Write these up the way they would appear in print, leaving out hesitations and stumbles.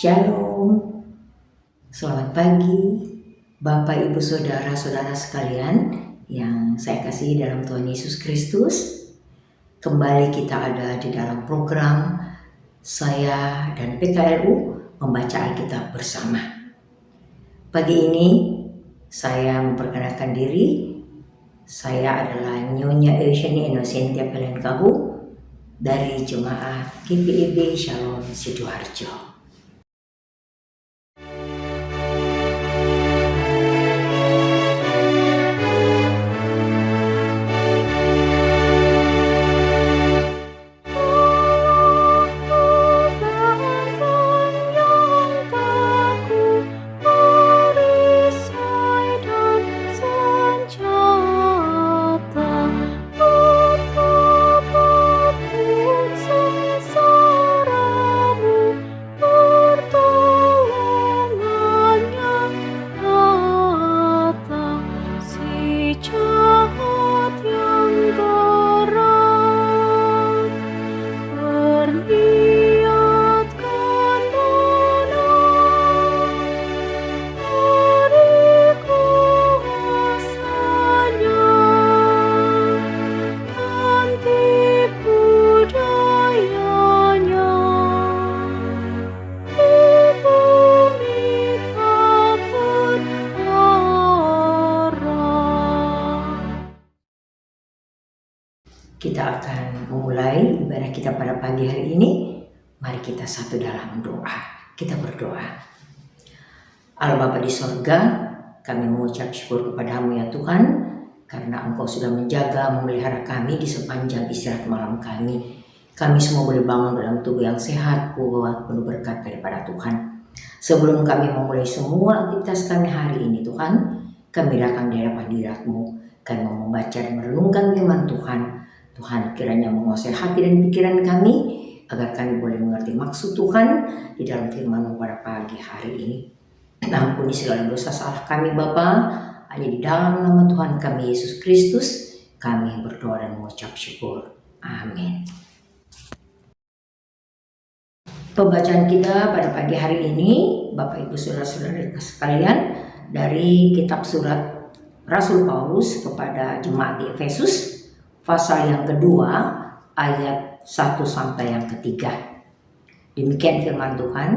Shalom, selamat pagi Bapak Ibu Saudara-saudara sekalian yang saya kasihi dalam Tuhan Yesus Kristus. Kembali kita ada di dalam program saya dan PKLU membaca Alkitab bersama. Pagi ini saya memperkenalkan diri. Saya adalah Nyonya Eugenia Innocentia Pelenkahu dari Jemaat GPIB Shalom Sidoarjo. Kita akan memulai ibadah kita pada pagi hari ini. Mari kita satu dalam doa. Kita berdoa. Allah Bapa di sorga, kami mengucap syukur kepadamu ya Tuhan, karena Engkau sudah menjaga, memelihara kami di sepanjang istirahat malam kami. Kami semua boleh bangun dalam tubuh yang sehat, kuat, penuh berkat daripada Tuhan. Sebelum kami memulai semua aktivitas kami hari ini Tuhan, kami datang di hadapan hadirat-Mu. Kami mau membaca dan merenungkan firman Tuhan. Tuhan kiranya menguasai hati dan pikiran kami, agar kami boleh mengerti maksud Tuhan di dalam firman-Mu pada pagi hari ini. Ampuni segala dosa salah kami Bapa, hanya di dalam nama Tuhan kami Yesus Kristus, kami berdoa dan mengucap syukur. Amin. Pembacaan kita pada pagi hari ini, Bapak Ibu Saudara-saudara sekalian, dari kitab surat Rasul Paulus kepada jemaat di Efesus, pasal yang kedua, ayat 1 sampai yang ketiga. Demikian firman Tuhan,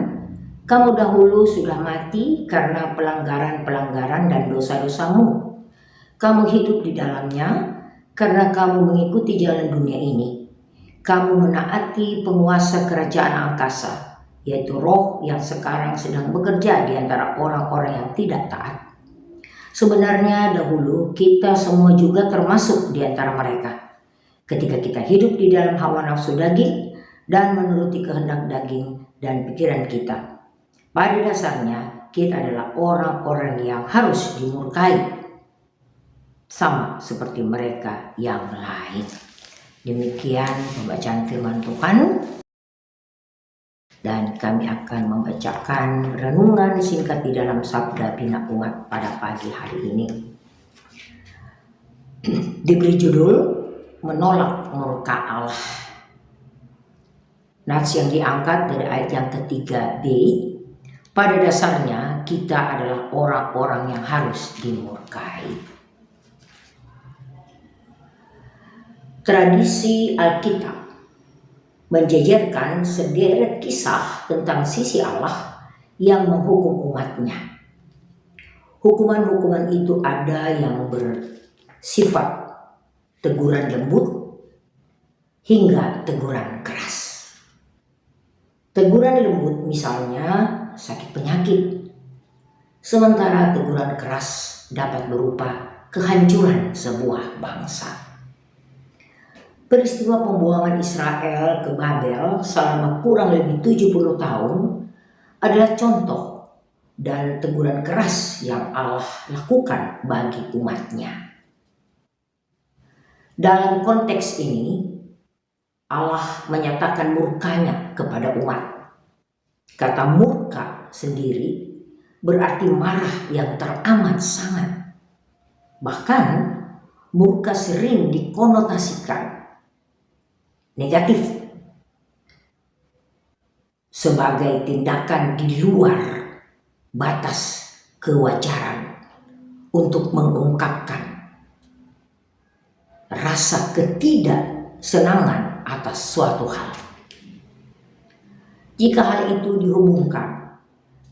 kamu dahulu sudah mati karena pelanggaran-pelanggaran dan dosa-dosamu. Kamu hidup di dalamnya karena kamu mengikuti jalan dunia ini. Kamu menaati penguasa kerajaan angkasa, yaitu roh yang sekarang sedang bekerja di antara orang-orang yang tidak taat. Sebenarnya dahulu kita semua juga termasuk di antara mereka. Ketika kita hidup di dalam hawa nafsu daging dan menuruti kehendak daging dan pikiran kita. Pada dasarnya kita adalah orang-orang yang harus dimurkai, sama seperti mereka yang lain. Demikian pembacaan firman Tuhan. Dan kami akan membacakan renungan singkat di dalam Sabda Bina Umat pada pagi hari ini. Diberi judul Menolak Murka Allah. Nats yang diangkat dari ayat yang ketiga B. Pada dasarnya kita adalah orang-orang yang harus dimurkai. Tradisi Alkitab menjejerkan sederet kisah tentang sisi Allah yang menghukum umatnya. Hukuman-hukuman itu ada yang bersifat teguran lembut hingga teguran keras. Teguran lembut misalnya sakit penyakit, sementara teguran keras dapat berupa kehancuran sebuah bangsa. Peristiwa pembuangan Israel ke Babel selama kurang lebih 70 tahun adalah contoh dan teguran keras yang Allah lakukan bagi umatnya. Dalam konteks ini, Allah menyatakan murkanya kepada umat. Kata murka sendiri berarti marah yang teramat sangat. Bahkan murka sering dikonotasikan negatif, sebagai tindakan di luar batas kewajaran untuk mengungkapkan rasa ketidaksenangan atas suatu hal. Jika hal itu dihubungkan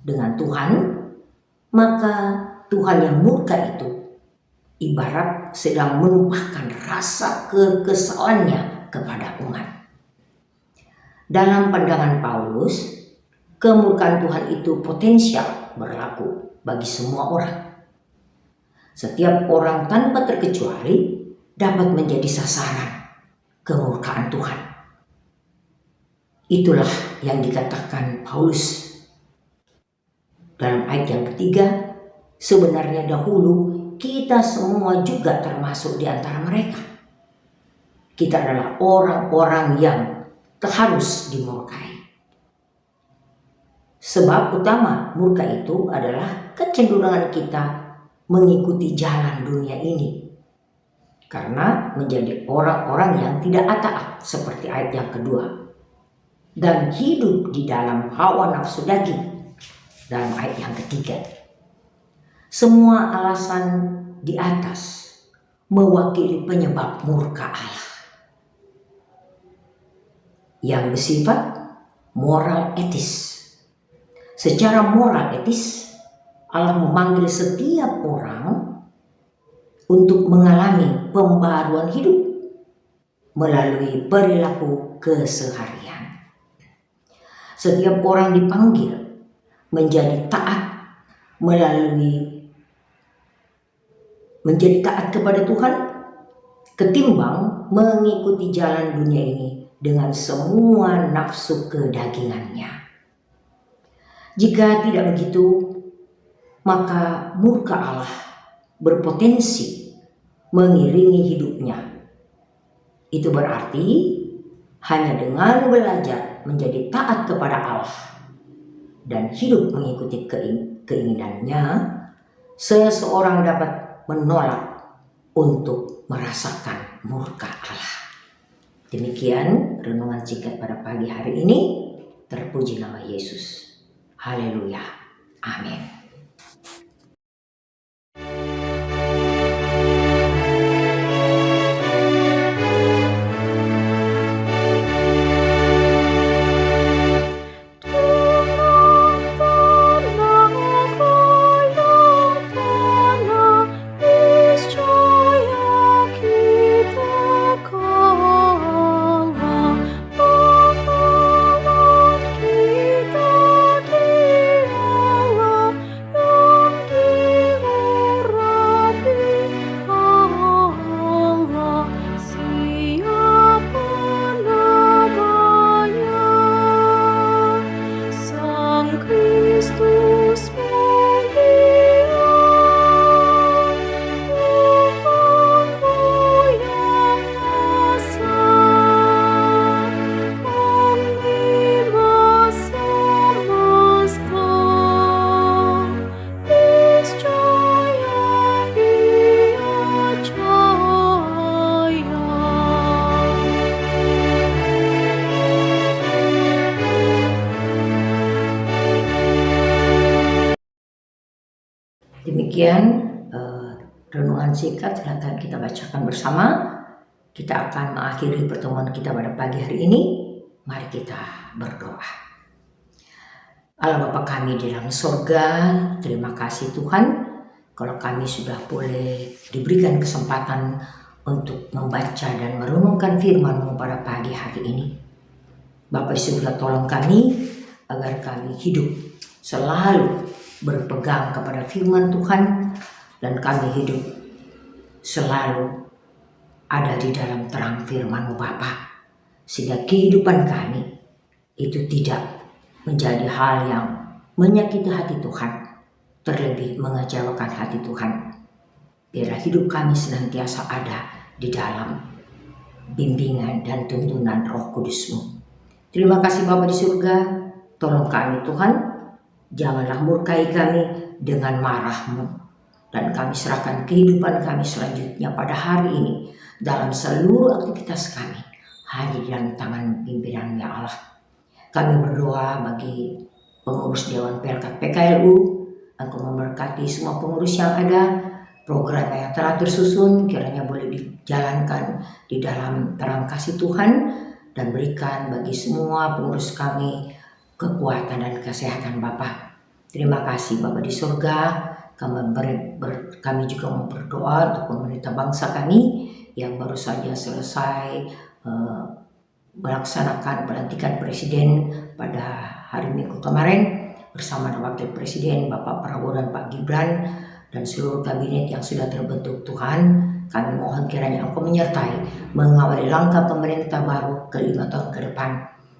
dengan Tuhan, maka Tuhan yang murka itu ibarat sedang menumpahkan rasa kekesalannya kepada umat. Dalam pandangan Paulus, kemurkaan Tuhan itu potensial berlaku bagi semua orang. Setiap orang tanpa terkecuali dapat menjadi sasaran kemurkaan Tuhan. Itulah yang dikatakan Paulus dalam ayat yang ketiga, sebenarnya dahulu kita semua juga termasuk di antara mereka. Kita adalah orang-orang yang harus dimurkai. Sebab utama murka itu adalah kecenderungan kita mengikuti jalan dunia ini, karena menjadi orang-orang yang tidak taat seperti ayat yang kedua, dan hidup di dalam hawa nafsu daging dalam ayat yang ketiga. Semua alasan di atas mewakili penyebab murka Allah yang bersifat moral etis. Secara moral etis, Allah memanggil setiap orang untuk mengalami pembaruan hidup melalui perilaku keseharian. Setiap orang dipanggil menjadi taat kepada Tuhan ketimbang mengikuti jalan dunia ini dengan semua nafsu kedagingannya. Jika tidak begitu, maka murka Allah berpotensi mengiringi hidupnya. Itu berarti hanya dengan belajar menjadi taat kepada Allah dan hidup mengikuti keinginannya, seseorang dapat menolak untuk merasakan murka Allah. Demikian renungan singkat pada pagi hari ini. Terpuji nama Yesus. Haleluya. Amin. Demikian renungan singkat yang akan kita bacakan bersama. Kita akan mengakhiri pertemuan kita pada pagi hari ini. Mari kita berdoa. Allah Bapa kami di dalam surga, terima kasih Tuhan kalau kami sudah boleh diberikan kesempatan untuk membaca dan merenungkan firman-Mu pada pagi hari ini. Bapa surga, tolong kami agar kami hidup selalu berpegang kepada firman Tuhan, dan kami hidup selalu ada di dalam terang firman-Mu Bapa, sehingga kehidupan kami itu tidak menjadi hal yang menyakiti hati Tuhan, terlebih mengecewakan hati Tuhan. Biarlah hidup kami senantiasa ada di dalam bimbingan dan tuntunan Roh Kudus-Mu. Terima kasih Bapa di surga, tolong kami Tuhan, janganlah murkai kami dengan marah-Mu, dan kami serahkan kehidupan kami selanjutnya pada hari ini dalam seluruh aktivitas kami hanya di dalam tangan pimpinan ya Allah. Kami berdoa bagi pengurus Dewan Pelkat PKLU, Engkau memberkati semua pengurus yang ada, program yang telah tersusun kiranya boleh dijalankan di dalam terang kasih Tuhan, dan berikan bagi semua pengurus kami kekuatan dan kesehatan Bapa. Terima kasih Bapa di surga. Kami juga mau berdoa untuk pemerintah bangsa kami yang baru saja selesai melaksanakan pelantikan presiden pada hari Minggu kemarin bersama Wakil Presiden Bapak Prabowo dan Pak Gibran dan seluruh kabinet yang sudah terbentuk. Tuhan, kami mohon kiranya Engkau menyertai mengawali langkah pemerintah baru ke 5 tahun ke depan.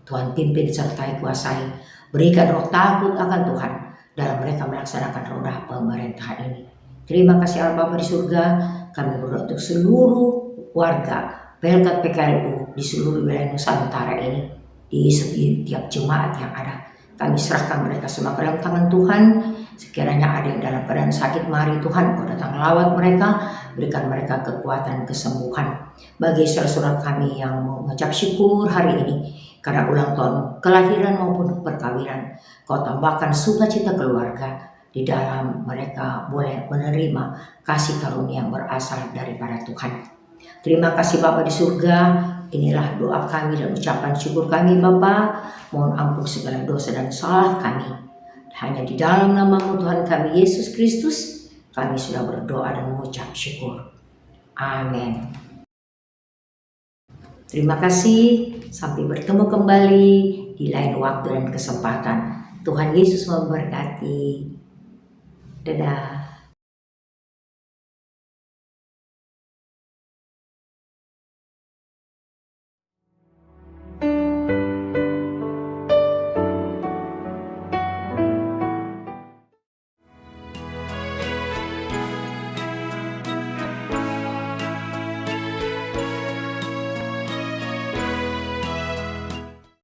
Tuhan pimpin sertai kuasai, berikan roh takut akan Tuhan dalam mereka melaksanakan roda pemerintahan ini. Terima kasih Allah Bapa di surga. Kami berdoa untuk seluruh warga Pelkat PKLU di seluruh wilayah Nusantara ini, di setiap jemaat yang ada. Kami serahkan mereka semua ke dalam tangan Tuhan. Sekiranya ada yang dalam keadaan sakit, mari Tuhan Kau datang lawat mereka, berikan mereka kekuatan kesembuhan. Bagi saudara-saudara kami yang mengucap syukur hari ini karena ulang tahun kelahiran maupun perkawinan, Kau tambahkan sukacita keluarga di dalam mereka boleh menerima kasih karunia yang berasal daripada Tuhan. Terima kasih Bapa di surga. Inilah doa kami dan ucapan syukur kami Bapa. Mohon ampun segala dosa dan salah kami. Hanya di dalam nama-Mu Tuhan kami Yesus Kristus, kami sudah berdoa dan mengucap syukur. Amin. Terima kasih. Sampai bertemu kembali di lain waktu dan kesempatan. Tuhan Yesus memberkati. Dadah.